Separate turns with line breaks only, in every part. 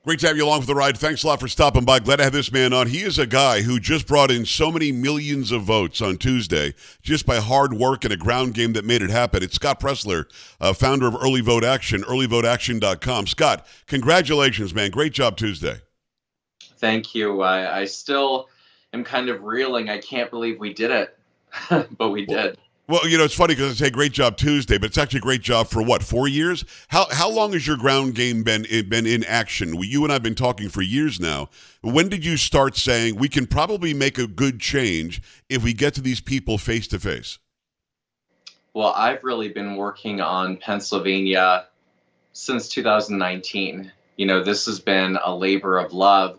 Great to have you along for the ride. Thanks a lot for stopping by. Glad to have this man on. He is a guy who just brought in so many millions of votes on Tuesday just by hard work and a ground game that made it happen. It's Scott Presler, founder of Early Vote Action, earlyvoteaction.com. Scott, congratulations, man. Great job Tuesday.
Thank you. I still am kind of reeling. I can't believe we did it, but we did.
Well, it's funny because I say great job Tuesday, but it's actually a great job for what, 4 years? How long has your ground game been in action? You and I have been talking for years now. When did you start saying we can probably make a good change if we get to these people face to face?
Well, I've really been working on Pennsylvania since 2019. This has been a labor of love,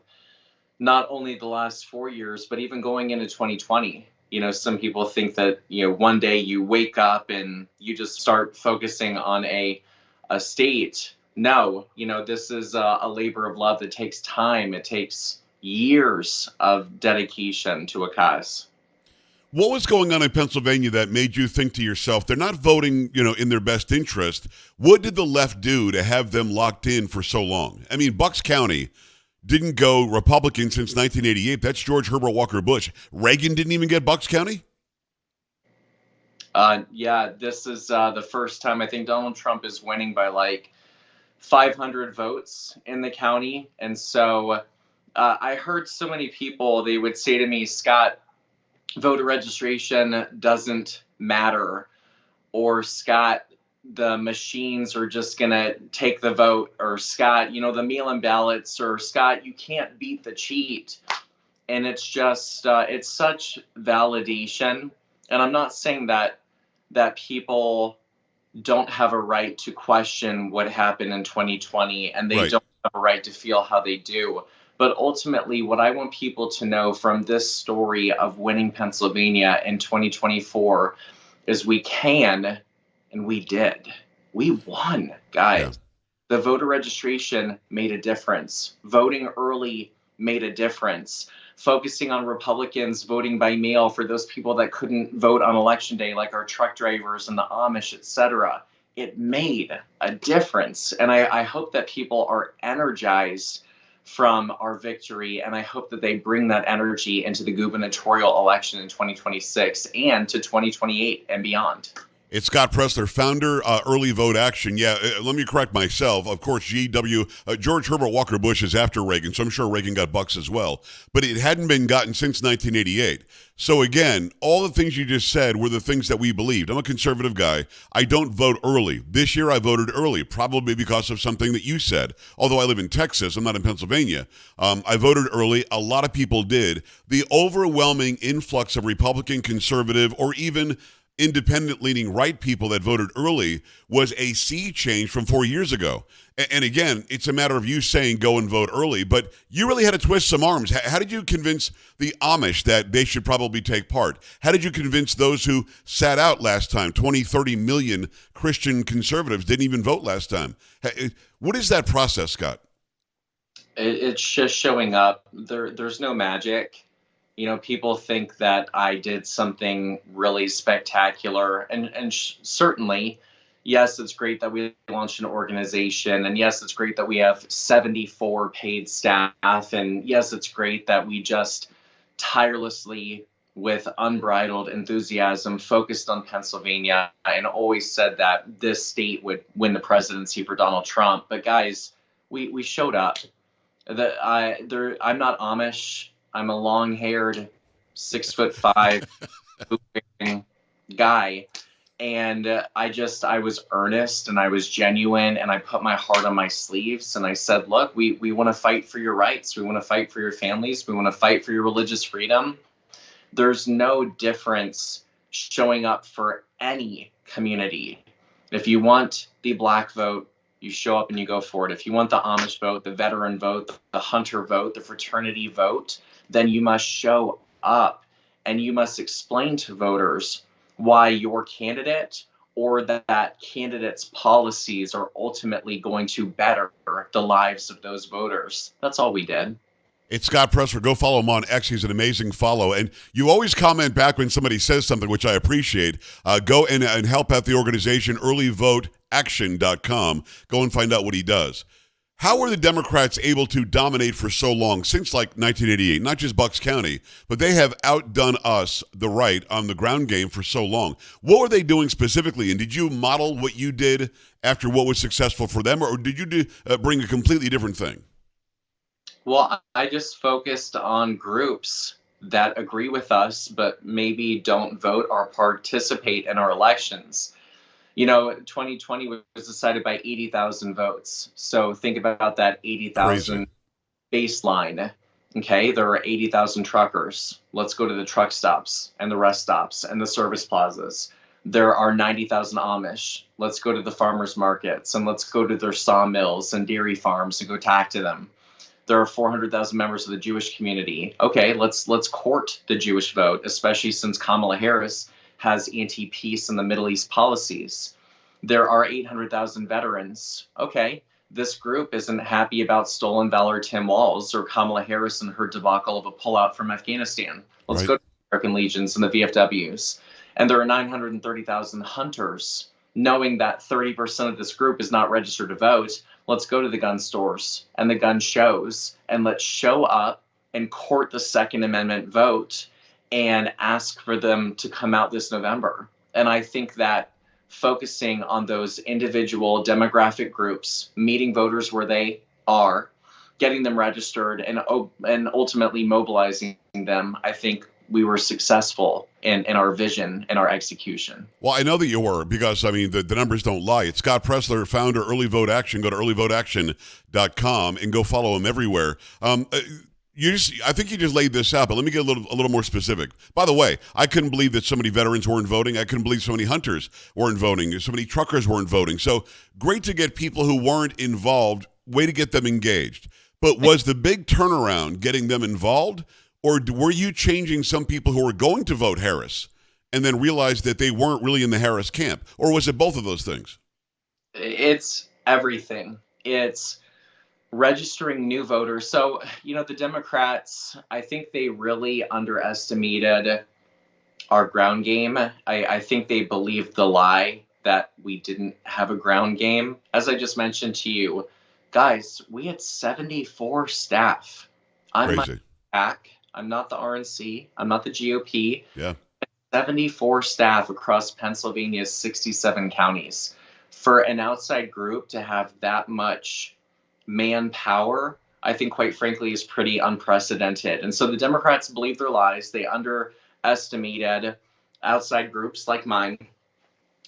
not only the last 4 years, but even going into 2020. Some people think that, one day you wake up and you just start focusing on a state. No, this is a labor of love that takes time. It takes years of dedication to a cause.
What was going on in Pennsylvania that made you think to yourself, they're not voting, in their best interest? What did the left do to have them locked in for so long? I mean, Bucks County didn't go Republican since 1988. That's George Herbert Walker Bush. Reagan didn't even get Bucks County?
Yeah, this is the first time. I think Donald Trump is winning by like 500 votes in the county. And so I heard so many people, they would say to me, Scott, voter registration doesn't matter. Or Scott, the machines are just going to take the vote, or Scott, the mail-in ballots, or Scott, you can't beat the cheat. And it's just, it's such validation. And I'm not saying that people don't have a right to question what happened in 2020, and they don't have a right to feel how they do. But ultimately, what I want people to know from this story of winning Pennsylvania in 2024 is we can. And we did. We won, guys. Yeah. The voter registration made a difference. Voting early made a difference. Focusing on Republicans voting by mail for those people that couldn't vote on election day, like our truck drivers and the Amish, etc. It made a difference. And I hope that people are energized from our victory. And I hope that they bring that energy into the gubernatorial election in 2026 and to 2028 and beyond.
It's Scott Presler, founder, Early Vote Action. Yeah, let me correct myself. Of course, George Herbert Walker Bush is after Reagan, so I'm sure Reagan got Bucks as well. But it hadn't been gotten since 1988. So again, all the things you just said were the things that we believed. I'm a conservative guy. I don't vote early. This year I voted early, probably because of something that you said. Although I live in Texas, I'm not in Pennsylvania. I voted early. A lot of people did. The overwhelming influx of Republican, conservative, or even independent-leaning right people that voted early was a sea change from 4 years ago. And again, it's a matter of you saying go and vote early, but you really had to twist some arms. How did you convince the Amish that they should probably take part? How did you convince those who sat out last time? 20, 30 million Christian conservatives didn't even vote last time. What is that process, Scott?
It's just showing up. There's no magic. People think that I did something really spectacular. And certainly, yes, it's great that we launched an organization. And yes, it's great that we have 74 paid staff. And yes, it's great that we just tirelessly, with unbridled enthusiasm, focused on Pennsylvania and always said that this state would win the presidency for Donald Trump. But guys, we showed up. I'm not Amish. I'm a long-haired, 6'5" guy, and I was earnest and I was genuine, and I put my heart on my sleeves, and I said, look, we want to fight for your rights, we want to fight for your families, we want to fight for your religious freedom. There's no difference showing up for any community. If you want the Black vote, you show up and you go for it. If you want the Amish vote, the veteran vote, the hunter vote, the fraternity vote, then you must show up and you must explain to voters why your candidate or that candidate's policies are ultimately going to better the lives of those voters. That's all we did.
It's Scott Presler. Go follow him on X. He's an amazing follow. And you always comment back when somebody says something, which I appreciate. Go and help out the organization, earlyvoteaction.com. Go and find out what he does. How were the Democrats able to dominate for so long, since like 1988, not just Bucks County, but they have outdone us, the right, on the ground game for so long? What were they doing specifically? And did you model what you did after what was successful for them, or did you bring a completely different thing?
Well, I just focused on groups that agree with us, but maybe don't vote or participate in our elections. 2020 was decided by 80,000 votes. So think about that
Crazy.
80,000 baseline. Okay, there are 80,000 truckers. Let's go to the truck stops and the rest stops and the service plazas. There are 90,000 Amish. Let's go to the farmers markets and let's go to their sawmills and dairy farms and go talk to them. There are 400,000 members of the Jewish community. Okay, let's court the Jewish vote, especially since Kamala Harris has anti-peace and the Middle East policies. There are 800,000 veterans. Okay, this group isn't happy about stolen valor Tim Walz or Kamala Harris and her debacle of a pullout from Afghanistan. Let's
Right.
go to the American Legions and the VFWs. And there are 930,000 hunters. Knowing that 30% of this group is not registered to vote, let's go to the gun stores and the gun shows and let's show up and court the Second Amendment vote and ask for them to come out this November. And I think that focusing on those individual demographic groups, meeting voters where they are, getting them registered, and ultimately mobilizing them, I think we were successful in our vision and our execution.
Well, I know that you were, because, I mean, the numbers don't lie. It's Scott Presler, founder, Early Vote Action. Go to earlyvoteaction.com and go follow him everywhere. I think you just laid this out, but let me get a little more specific. By the way, I couldn't believe that so many veterans weren't voting. I couldn't believe so many hunters weren't voting. So many truckers weren't voting. So great to get people who weren't involved. Way to get them engaged. But was the big turnaround getting them involved? Or were you changing some people who were going to vote Harris and then realized that they weren't really in the Harris camp? Or was it both of those things?
It's everything. It's registering new voters. So, the Democrats, I think they really underestimated our ground game. I think they believed the lie that we didn't have a ground game. As I just mentioned to you, guys, we had 74 staff. I'm
Crazy.
back. I'm not the RNC. I'm not the GOP.
Yeah.
74 staff across Pennsylvania's 67 counties. For an outside group to have that much manpower, I think, quite frankly, is pretty unprecedented. And so the Democrats believed their lies. They underestimated outside groups like mine.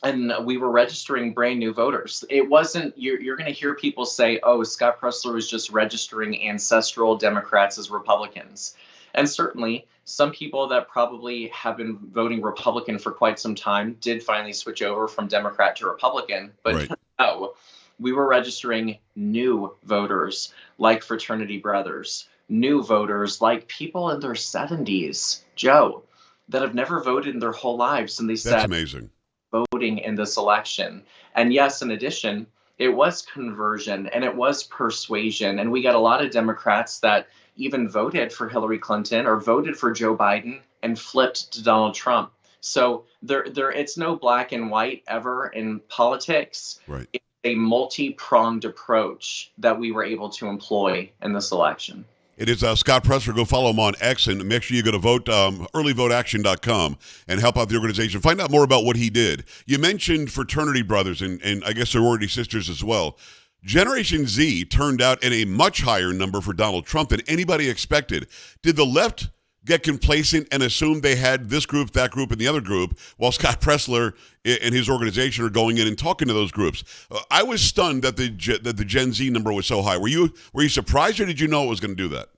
And we were registering brand new voters. It wasn't, you're going to hear people say, oh, Scott Presler was just registering ancestral Democrats as Republicans. And certainly some people that probably have been voting Republican for quite some time did finally switch over from Democrat to Republican. But
Right.
no, we were registering new voters like fraternity brothers, new voters like people in their 70s, Joe, that have never voted in their whole lives. And they
That's
said,
amazing.
voting in this election. And yes, in addition, it was conversion and it was persuasion. And we got a lot of Democrats that even voted for Hillary Clinton or voted for Joe Biden and flipped to Donald Trump. So it's no black and white ever in politics.
Right.
It's a multi-pronged approach that we were able to employ in this election.
It is Scott Presler. Go follow him on X and make sure you go to earlyvoteaction.com and help out the organization. Find out more about what he did. You mentioned fraternity brothers and I guess sorority sisters as well. Generation Z turned out in a much higher number for Donald Trump than anybody expected. Did the left get complacent and assume they had this group, that group, and the other group, while Scott Presler and his organization are going in and talking to those groups? I was stunned that the Gen Z number was so high. Were you surprised, or did you know it was going to do that?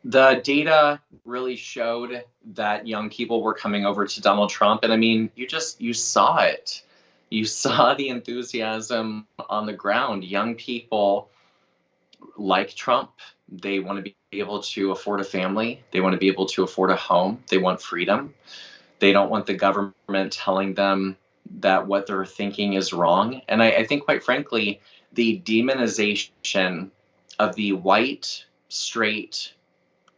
The data really showed that young people were coming over to Donald Trump. And I mean, you saw it. You saw the enthusiasm on the ground. Young people like Trump. They want to be able to afford a family. They want to be able to afford a home. They want freedom. They don't want the government telling them that what they're thinking is wrong. And I think, quite frankly, the demonization of the white, straight,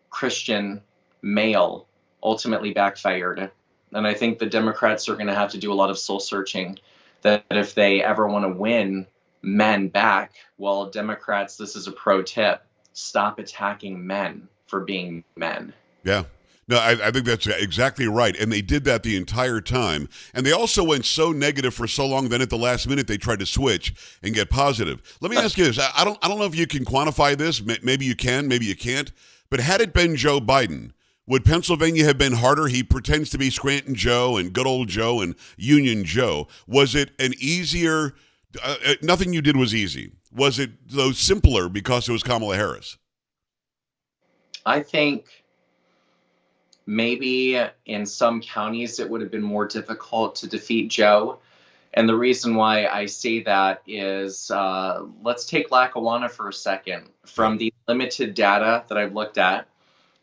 Christian male ultimately backfired. And I think the Democrats are going to have to do a lot of soul searching, that if they ever want to win men back. Well, Democrats, this is a pro tip: stop attacking men for being men.
Yeah. No, I think that's exactly right. And they did that the entire time. And they also went so negative for so long, then at the last minute they tried to switch and get positive. Let me ask you this. I don't know if you can quantify this. Maybe you can, maybe you can't. But had it been Joe Biden, would Pennsylvania have been harder? He pretends to be Scranton Joe and good old Joe and Union Joe. Was it an easier, nothing you did was easy. Was it, though, simpler because it was Kamala Harris?
I think maybe in some counties it would have been more difficult to defeat Joe. And the reason why I say that is let's take Lackawanna for a second. From the limited data that I've looked at,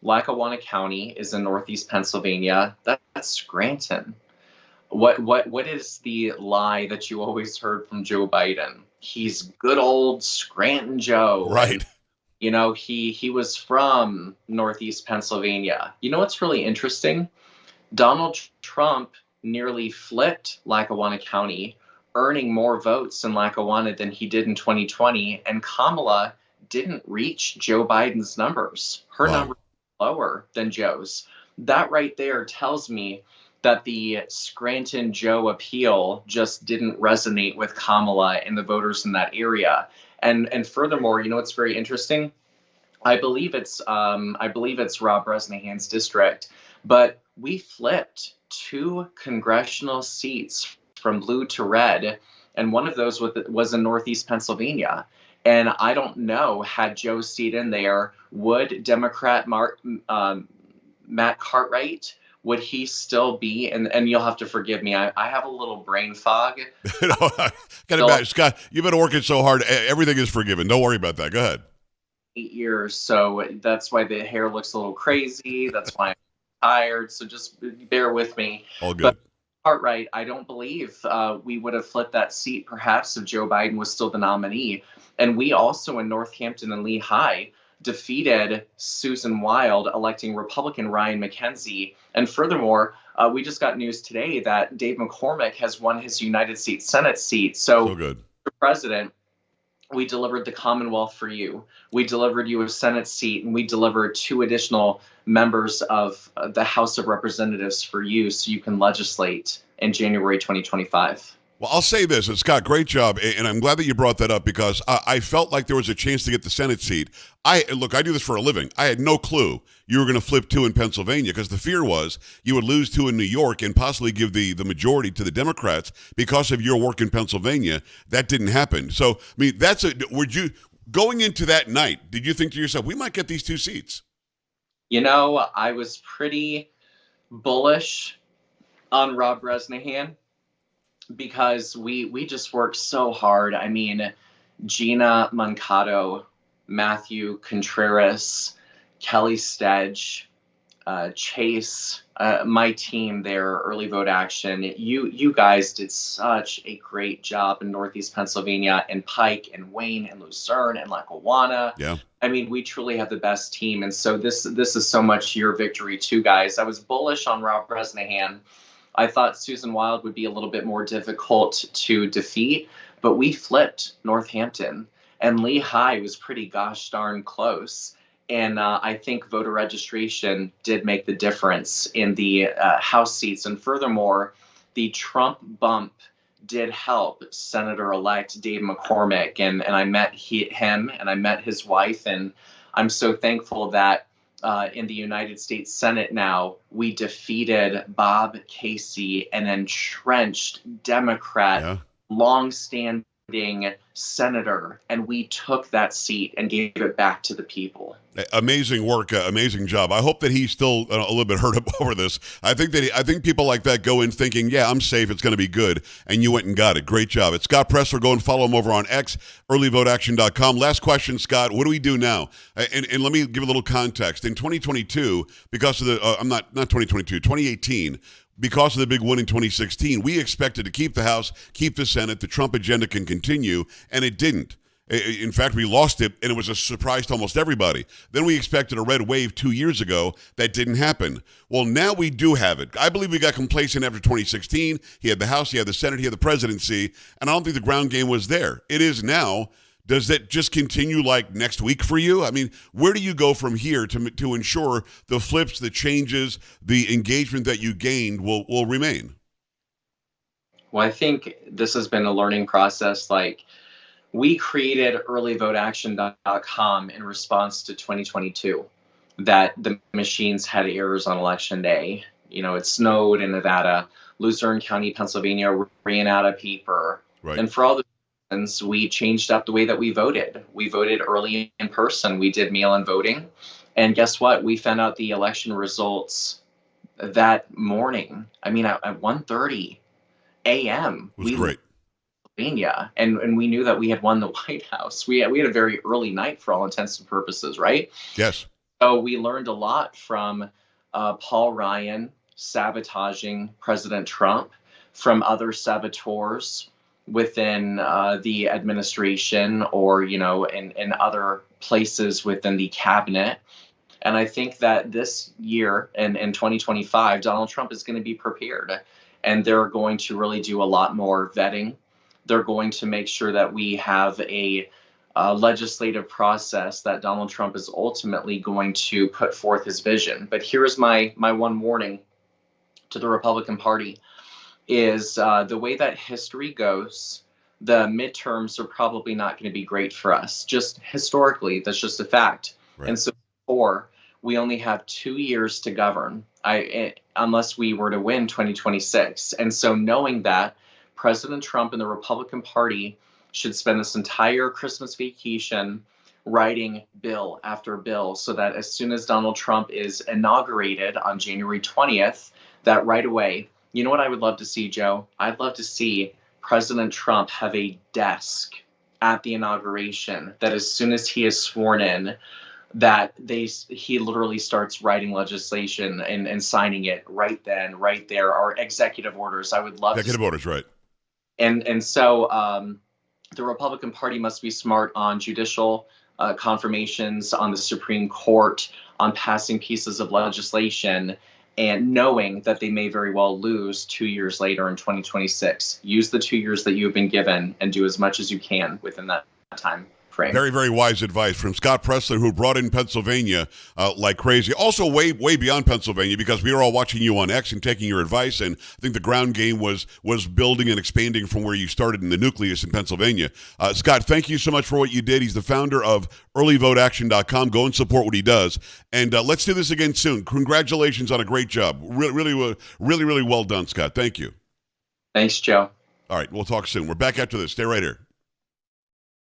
Lackawanna County is in northeast Pennsylvania. That's Scranton. What is the lie that you always heard from Joe Biden? He's good old Scranton Joe.
Right.
You know, he was from northeast Pennsylvania. You know what's really interesting? Donald Trump nearly flipped Lackawanna County, earning more votes in Lackawanna than he did in 2020. And Kamala didn't reach Joe Biden's numbers. Her numbers were lower than Joe's. That right there tells me that the Scranton Joe appeal just didn't resonate with Kamala and the voters in that area. And furthermore, you know what's very interesting? I believe it's Rob Bresnahan's district, but we flipped 2 congressional seats from blue to red, and one of those was in northeast Pennsylvania. And I don't know, had Joe's seat in there, would Democrat Matt Cartwright, would he still be? And you'll have to forgive me. I have a little brain fog.
Scott, you've been working so hard. Everything is forgiven. Don't worry about that. Go ahead.
8 years, so that's why the hair looks a little crazy. That's why I'm tired. So just bear with me.
All good.
But Cartwright, I don't believe we would have flipped that seat perhaps if Joe Biden was still the nominee. And we also in Northampton and Lehigh defeated Susan Wild, electing Republican Ryan McKenzie. And furthermore, we just got news today that Dave McCormick has won his United States Senate seat. So
good.
Mr. President, we delivered the Commonwealth for you. We delivered you a Senate seat, and we delivered 2 additional members of the House of Representatives for you so you can legislate in January 2025.
Well, I'll say this, and Scott, great job, and I'm glad that you brought that up because I felt like there was a chance to get the Senate seat. I do this for a living. I had no clue you were going to flip 2 in Pennsylvania because the fear was you would lose 2 in New York and possibly give the majority to the Democrats because of your work in Pennsylvania. That didn't happen. So, I mean, would you, going into that night, did you think to yourself, we might get these 2 seats?
You know, I was pretty bullish on Rob Bresnahan, because we just worked so hard. I mean, Gina Mankato, Matthew Contreras, Kelly Stedge, Chase, my team there, Early Vote Action. You guys did such a great job in Northeast Pennsylvania, and Pike and Wayne and Lucerne and Lackawanna.
Yeah.
I mean, we truly have the best team. And so this is so much your victory too, guys. I was bullish on Rob Bresnahan. I thought Susan Wild would be a little bit more difficult to defeat, but we flipped Northampton, and Lehigh was pretty gosh darn close. And I think voter registration did make the difference in the House seats. And furthermore, the Trump bump did help Senator-elect Dave McCormick. And I met him and I met his wife. And I'm so thankful that in the United States Senate now, we defeated Bob Casey, an entrenched Democrat, long-standing senator, and we took that seat and gave it back to the people.
Amazing work, amazing job. I hope that he's still a little bit hurt up over this. I think people like that go in thinking, yeah, I'm safe, it's going to be good, and you went and got it. Great job. It's Scott Presler. Go and follow him over on X, earlyvoteaction.com. Last question, Scott. What do we do now? And let me give a little context. In 2022, because of the 2018. Because of the big win in 2016, we expected to keep the House, keep the Senate, the Trump agenda can continue, and it didn't. In fact, we lost it, and it was a surprise to almost everybody. Then we expected a red wave 2 years ago. That didn't happen. Well, now we do have it. I believe we got complacent after 2016. He had the House, he had the Senate, he had the presidency, and I don't think the ground game was there. It is now. Does that just continue like next week for you? I mean, where do you go from here to ensure the flips, the changes, the engagement that you gained will remain?
Well, I think this has been a learning process. Like, we created earlyvoteaction.com in response to 2022, that the machines had errors on election day. You know, it snowed in Nevada, Luzerne County, Pennsylvania ran out of paper.
Right.
And for all the reasons, we changed up the way that we voted. We voted early in person. We did mail-in voting. And guess what? We found out the election results that morning. I mean, at 1:30 a.m.
It was great.
Pennsylvania, and we knew that we had won the White House. We had a very early night for all intents and purposes, right?
Yes.
So we learned a lot from Paul Ryan sabotaging President Trump, from other saboteurs within the administration, or, you know, in other places within the cabinet. And I think that this year, in 2025, Donald Trump is going to be prepared, and they're going to really do a lot more vetting. They're going to make sure that we have a legislative process that Donald Trump is ultimately going to put forth his vision. But here's my one warning to the Republican Party is the way that history goes, the midterms are probably not going to be great for us. Just historically, that's just a fact.
Right.
And so we only have 2 years to govern, unless we were to win 2026. And so knowing that, President Trump and the Republican Party should spend this entire Christmas vacation writing bill after bill, so that as soon as Donald Trump is inaugurated on January 20th, that right away, you know what I would love to see, Joe? I'd love to see President Trump have a desk at the inauguration, that as soon as he is sworn in, that he literally starts writing legislation and signing it right then, right there, or executive orders. I would love
executive orders, right?
And so the Republican Party must be smart on judicial confirmations, on the Supreme Court, on passing pieces of legislation, and knowing that they may very well lose 2 years later in 2026. Use the 2 years that you have been given and do as much as you can within that time frame.
Very, very wise advice from Scott Presler, who brought in Pennsylvania like crazy. Also way, way beyond Pennsylvania, because we were all watching you on X and taking your advice, and I think the ground game was building and expanding from where you started in the nucleus in Pennsylvania. Scott, thank you so much for what you did. He's the founder of earlyvoteaction.com. Go and support what he does. And let's do this again soon. Congratulations on a great job. Really well done, Scott. Thank you.
Thanks, Joe.
All right, we'll talk soon. We're back after this. Stay right here.